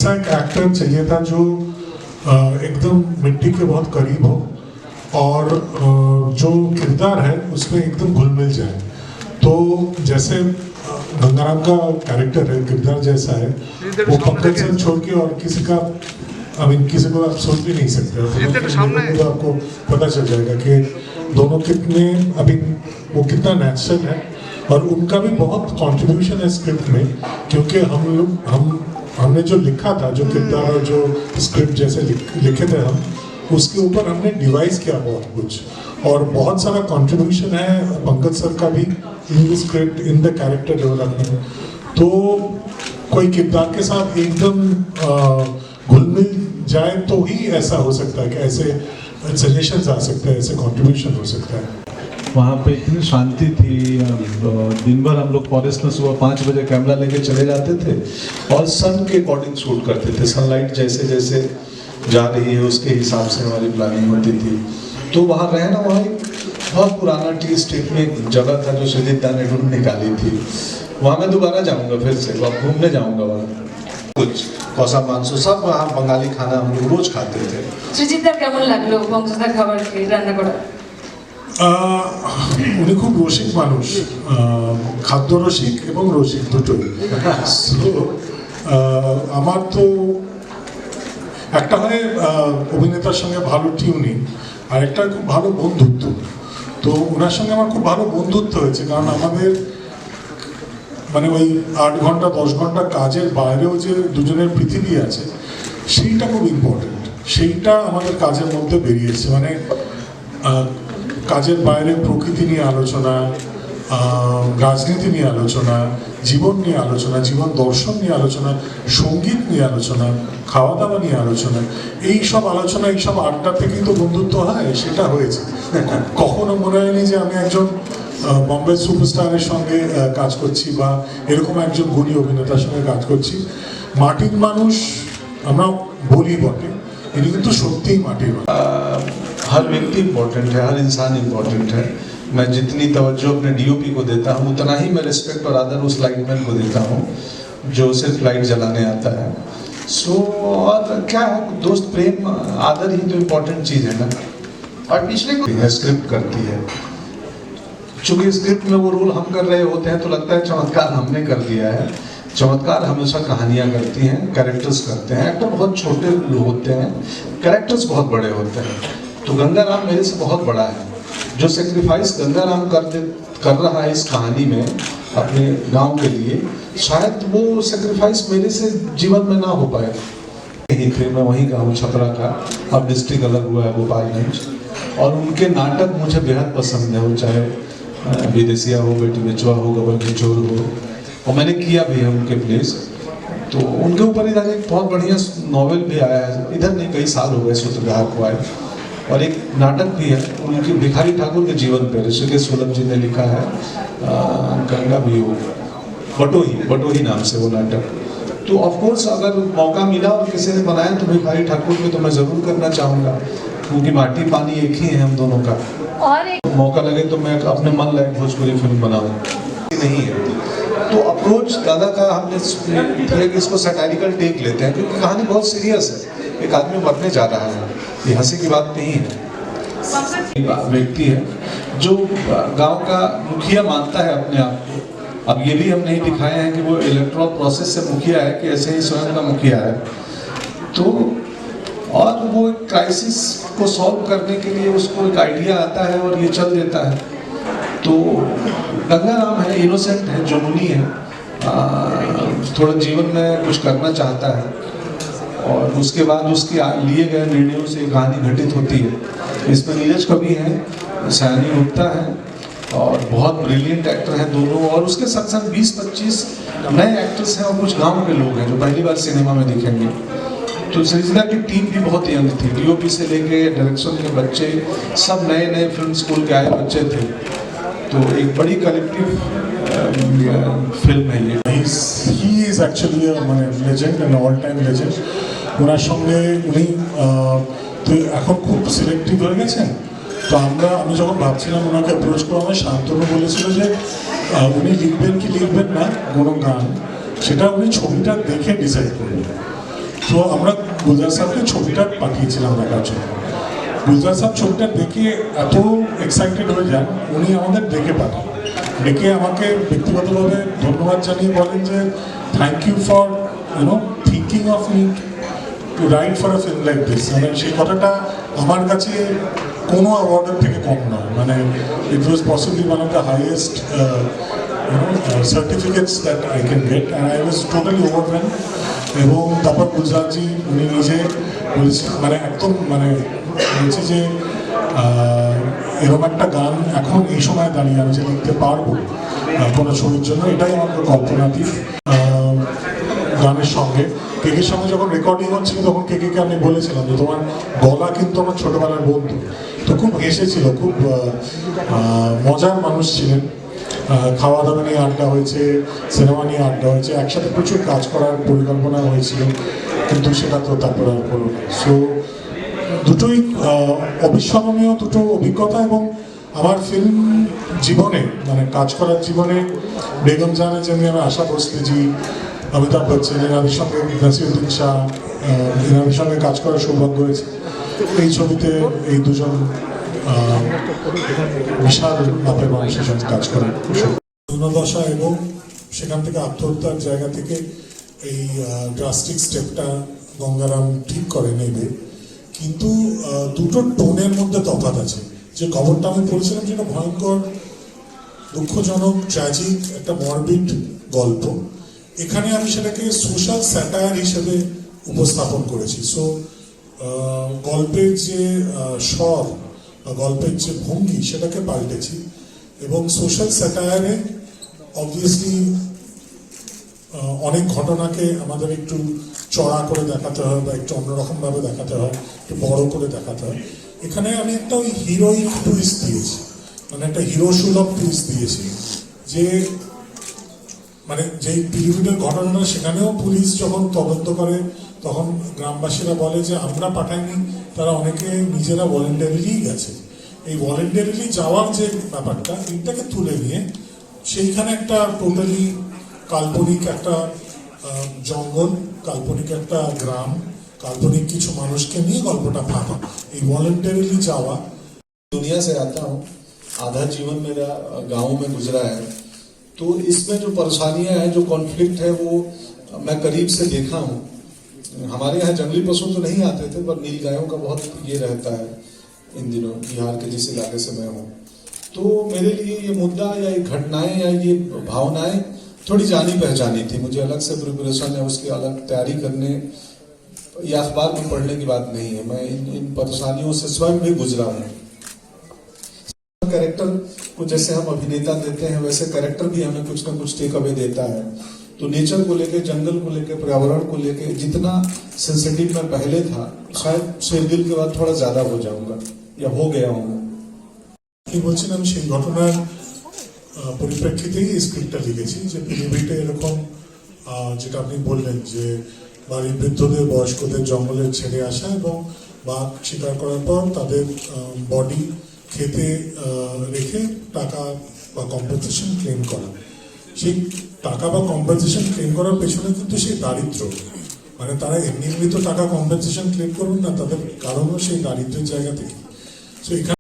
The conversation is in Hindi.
ऐसा एक एक्टर चाहिए था जो एकदम मिट्टी के बहुत करीब हो और जो किरदार है उसमें एकदम घुल मिल जाए। तो जैसे गंगाराम का कैरेक्टर है, किरदार जैसा है, वो पंकज सर छोड़ के और किसी का किसी को आप सोच भी नहीं सकते। तो आपको पता चल जाएगा कि दोनों कितने वो कितना नेचुरल है और उनका भी बहुत कंट्रीब्यूशन है स्क्रिप्ट में, क्योंकि हमने जो लिखा था, जो किरदार और जो स्क्रिप्ट जैसे लिखे थे हम, उसके ऊपर हमने डिवाइस किया बहुत कुछ और बहुत सारा कंट्रीब्यूशन है पंकज सर का भी in the script, in the character development. तो कोई किरदार के साथ एकदम घुल मिल जाए तो ही ऐसा हो सकता है कि ऐसे सजेशंस आ सकते हैं, ऐसे कंट्रीब्यूशन हो सकता है। वहाँ पे इतनी शांति थी। दिन भर हम लोग फॉरेस्ट में सुबह 5 बजे कैमरा लेके चले जाते थे और सन के अकॉर्डिंग शूट करते थे। सनलाइट जैसे जैसे जा रही है उसके हिसाब से हमारी प्लानिंग होती थी। तो वहाँ रहना, वहाँ एक बहुत पुराना टी स्टेट में एक जगह था जो सुजीत दा ने ढूंढ निकाली थी। वहाँ मैं दोबारा जाऊँगा, फिर से वहाँ घूमने जाऊँगा। वहाँ कुछ कौसा मांसो सब वहाँ बंगाली खाना हम लोग रोज खाते थे। सुजीत दा केमन लागलो बंगशदा खाবার খেয়ে রান্না করা? উনি খুব রসিক মানুষ, খাদ্য রসিক এবং রসিক দুটোই। সো আমার তো একটা হয় অভিনেতার সঙ্গে ভালো টিউনিং, আর একটা খুব ভালো বন্ধুত্ব। তো ওনার সঙ্গে আমার খুব ভালো বন্ধুত্ব হয়েছে, কারণ আমাদের ওই 8 ঘন্টা 10 ঘন্টা কাজের বাইরেও যে দুজনের পৃথিবী আছে সেইটা খুব ইম্পর্টেন্ট। সেইটা আমাদের কাজের মধ্যে বেরিয়েছে, কাজের বাইরে প্রকৃতি নিয়ে আলোচনা, রাজনীতি নিয়ে আলোচনা, জীবন নিয়ে আলোচনা, জীবন দর্শন নিয়ে আলোচনা, সঙ্গীত নিয়ে আলোচনা, খাওয়া দাওয়া নিয়ে আলোচনা। এই সব আলোচনা, এই সব আড্ডা থেকেই তো বন্ধুত্ব হয়, সেটা হয়েছে। কখনো মনে হয়নি যে আমি একজন বম্বে সুপারস্টারের সঙ্গে কাজ করছি বা এরকম একজন গুণী অভিনেতার সঙ্গে কাজ করছি। মাটির মানুষ আমরা বলি বটে, इन्हीं तो सत्य ही माटी में हर व्यक्ति इम्पोर्टेंट है, हर इंसान इम्पोर्टेंट है। मैं जितनी तवज्जो अपने डीओपी को देता हूँ उतना ही मैं रिस्पेक्ट और आदर उस लाइटमैन को देता हूँ जो सिर्फ लाइट जलाने आता है। सो और क्या है, दोस्त प्रेम आदर ही तो इम्पोर्टेंट चीज़ है ना। और पिछले को स्क्रिप्ट करती है, चूँकि स्क्रिप्ट में वो रोल हम कर रहे होते हैं तो लगता है चमत्कार हमने कर दिया है। चमत्कार हमेशा कहानियाँ करती हैं, कैरेक्टर्स करते हैं। एक्टर बहुत छोटे होते हैं, कैरेक्टर्स बहुत बड़े होते हैं। तो गंगाराम मेरे से बहुत बड़ा है। जो सेक्रीफाइस गंगाराम कर रहा है इस कहानी में अपने गांव के लिए, शायद वो सेक्रीफाइस मेरे से जीवन में ना हो पाए। फिर मैं वहीं का हूँ, छपरा का। अब डिस्ट्रिक्ट अलग हुआ है, गोपालगंज। और उनके नाटक मुझे बेहद पसंद है, वो चाहे विदेशिया हो, बेटी बेचवा हो, गबर की चोर हो, और मैंने किया भी है उनके प्लेस। तो उनके ऊपर इधर एक बहुत बढ़िया नॉवेल भी आया है, इधर नहीं कई साल हो गए सूत्रधार को आए। और एक नाटक भी है उनकी, भिखारी ठाकुर के जीवन पर ऋषिकेश सोलम जी ने लिखा है, गंगा भी हो, बटोही नाम से वो नाटक। तो ऑफकोर्स अगर मौका मिला और किसी ने बनाया तो भिखारी ठाकुर में तो मैं ज़रूर करना चाहूँगा, क्योंकि माटी पानी एक ही है हम दोनों का। और एक मौका लगे तो मैं अपने मन लायक भोजपुरी फिल्म बनाऊँ नहीं है। तो अप्रोच दादा का हमने किया कि इसको सैटारिकल टेक लेते हैं, क्योंकि कहानी बहुत सीरियस है। एक आदमी मरने जा रहा है, ये हंसी की बात नहीं है। व्यक्ति है जो गांव का मुखिया मानता है अपने आप को। अब ये भी हम नहीं दिखाए हैं कि वो इलेक्ट्रल प्रोसेस से मुखिया है, कि ऐसे ही स्वयं का मुखिया है। तो और वो क्राइसिस को सॉल्व करने के लिए उसको एक आइडिया आता है और ये चल देता है। तो गंगाराम है, इनोसेंट है, जुनूनी है, थोड़ा जीवन में कुछ करना चाहता है और उसके बाद उसके लिए गए निर्णयों से कहानी घटित होती है। इसमें नीरज कवि है, सयानी गुप्ता है और बहुत ब्रिलियंट एक्टर हैं दोनों। और उसके साथ साथ 20-25 नए एक्टर्स हैं और कुछ गांव के लोग हैं जो पहली बार सिनेमा में दिखेंगे। तो सरिता की टीम भी बहुत यंग थी, डीओपी से लेके डायरेक्शन के बच्चे सब नए नए फिल्म स्कूल के आए बच्चे थे। तो एक बड़ी कलेक्टिव फिल्म है ये। He is actually legend, an all time legend. ওনার সঙ্গে উনি তো এখন খুব সিলেক্টিভ হয়ে গেছেন। তো আমি যখন ভাবছিলাম ওনাকে অ্যাপ্রোচ করবো, আমার শান্তনু বলেছিল যে উনি লিখবেন কি লিখবেন না কোনো গান, সেটা উনি ছবিটা দেখে ডিসাইড করবেন। তো আমরা গুলজার সাহেবকে ছবিটা পাঠিয়েছিলাম দেখার জন্য। গুলজার সাহেব ছবিটা দেখে এত এক্সাইটেড হয়ে যান, উনি আমাদের ডেকে পাঠান। ডেকে আমাকে ব্যক্তিগতভাবে ধন্যবাদ জানিয়ে বলেন যে thank you for thinking of me to write for a film like this. মানে সেই কথাটা আমার কাছে কোনো অ্যাওয়ার্ডের থেকে কম নয়। মানে it was possibly one of the highest certificates that I can get, and I was totally overwhelmed. এবং তারপর গুলজারজি উনি নিজে বলেছে, মানে একদম মানে বলছে যে এরকম একটা গান এখন এই সময় দাঁড়িয়ে আমি যে লিখতে পারবো কোনো ছবির জন্য, এটাই আমাদের কল্পনাতীত। গানের সঙ্গে কেকের সঙ্গে যখন রেকর্ডিং হচ্ছিল তখন কেকে আমি বলেছিলাম যে তোমার গলা কিন্তু আমার ছোটবেলার বন্ধু। তো খুব হেসেছিল, খুব মজার মানুষ ছিলেন। খাওয়া দাওয়া নিয়ে আড্ডা হয়েছে, সিনেমা নিয়ে আড্ডা হয়েছে, একসাথে প্রচুর কাজ করার পরিকল্পনা হয়েছিল, কিন্তু সেটা তো তারপরে আর হলো না। সো দুটোই অবিস্মরণীয় দুটো অভিজ্ঞতা। এবং আমার ফিল্ম জীবনে মানে কাজ করার জীবনে বেগম জাহানের জন্য আমি আশা ভোসলেজি, অমিতাভ বচ্চন, এনাদের সঙ্গে নাসিরুদ্দিন শাহ, এনাদের সঙ্গে কাজ করার সৌভাগ্য হয়েছে। এই ছবিতে এই দুজন বিশাল মাপের মানুষের সঙ্গে কাজ করার দশা এবং সেখান থেকে আত্মহত্যার জায়গা থেকে এই ড্রাস্টিক স্টেপটা গঙ্গারাম ঠিক করে নেবে। কিন্তু দুটো টোনের মধ্যে তফাৎ আছে। যে খবরটা আমি পড়েছিলাম সেটা ভয়ঙ্কর, দুঃখজনক, ট্র্যাজিক, একটা মরবিড গল্প। এখানে আমি সেটাকে সোশ্যাল স্যাটায়ার হিসেবে উপস্থাপন করেছি। সো গল্পের যে স্বর বা গল্পের যে ভঙ্গি সেটাকে পাল্টেছি। এবং সোশ্যাল স্যাটায়ারে অবভিয়াসলি অনেক ঘটনাকে আমাদের একটু চড়া করে দেখাতে হয় বা একটু অন্যরকমভাবে দেখাতে হয়, একটু বড় করে দেখাতে হয়। এখানে আমি একটা ওই হিরোইক টুইস্ট দিয়েছি, মানে একটা হিরো সুলভ টুইস্ট দিয়েছি। যে মানে যেই পিলিভিটের ঘটনাটা, সেখানেও পুলিশ যখন তদন্ত করে তখন গ্রামবাসীরা বলে যে আমরা পাঠাইনি, তারা অনেকে নিজেরা ভলেন্টারিলি গেছে। এই ভলেন্টারিলি যাওয়ার যে ব্যাপারটা, এইটাকে তুলে নিয়ে সেইখানে একটা টোটালি কাল্পনিক একটা জঙ্গল, কাল্পনিক একটা গ্রাম, কাল্পনিক কিছু মানুষকে নিয়ে গল্পটা ভাবা, এই ভলেন্টারিলি যাওয়া। दुनिया से आता हूँ, आधा जीवन मेरा गांव में गुजरा है, तो इसमें जो परेशानियां हैं, जो कॉन्फ्लिक्ट है, वो मैं करीब से देखा हूँ। हमारे यहाँ जंगली पशु तो नहीं आते थे, पर नीलगायों का बहुत ये रहता है इन दिनों बिहार के जिस इलाके से मैं हूँ। तो मेरे लिए ये मुद्दा या ये घटनाएं या ये भावनाएं थोड़ी जानी पहचानी थी। मुझे अलग से प्रिपरेशन है, उसकी अलग तैयारी करने या अखबार में पढ़ने की बात नहीं है। मैं इन परेशानियों से स्वयं भी गुजरा हूँ। कैरेक्टर को जैसे हम अभिनेता देते हैं, वैसे कैरेक्टर भी हमें कुछ ना कुछ टेक अवे देता है। तो नेचर को लेके, जंगल को लेके, पर्यावरण को लेके जितना सेंसिटिव मैं पहले था, शायद शेरगिल के बाद थोड़ा ज्यादा हो जाऊंगा या हो गया हूँ। বলছিলাম সেই ঘটনার পরিপ্রেক্ষিতেই এই স্ক্রিপ্টটা লিখেছি। যে পিলিভিটে এরকম যেটা আপনি বললেন যে বাড়ির বৃদ্ধদের, বয়স্কদের জঙ্গলে ছেড়ে আসা এবং বাঘ শিকার করার পর তাদের বডি খেতে রেখে টাকা বা কম্পেনসেশন ক্লেম করা। সেই টাকা বা কম্পেনসেশন ক্লেম করার পেছনে কিন্তু সেই দারিদ্র, মানে তারা এমনি তো টাকা কম্পেনসেশন ক্লেম করবেন না, তাদের কারণও সেই দারিদ্রের জায়গা থেকে। তো এখানে